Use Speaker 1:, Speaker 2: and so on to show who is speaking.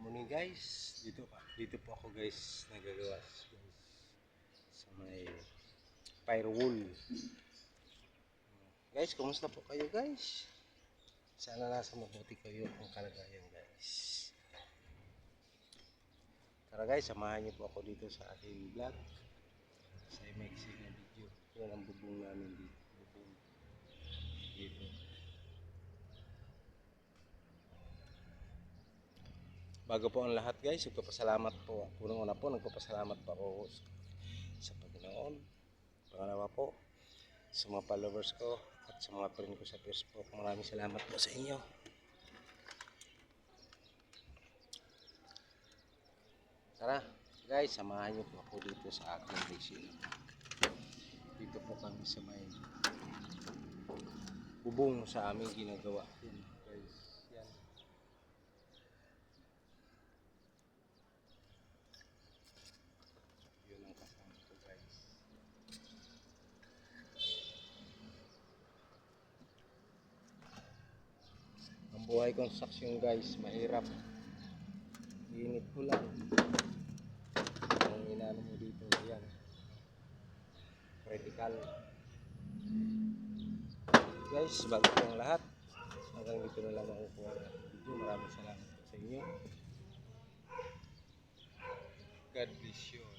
Speaker 1: morning guys. Dito po ako guys nagagawa guys sa may firewall. Guys, kumusta po kayo guys? Sana nasa mabuti kayo ang kalagayan guys. Tara guys, samahan niyo po ako dito sa ating vlog. Sa MXC na video. Yan ang bubong namin dito. Bago po ang lahat guys, nagpapasalamat po. Unang-una po, nagpapasalamat po ako sa Panginoon. Pangalawa po, sa mga followers ko at sa mga friend ko sa Facebook. Maraming salamat po sa inyo. Tara guys, samahan niyo po ako dito sa aking basin. Dito po kami sa may bubong sa aming ginagawa. Yan guys, yan. Yun ang kasama ko guys. Ang buhay construction guys, mahirap. Init ko lang. Ang inano mo dito, yan. Critical. Guys, bago po ang lahat, hanggang dito na lang makukuha ang video. Maraming salamat sa inyo. God bless you.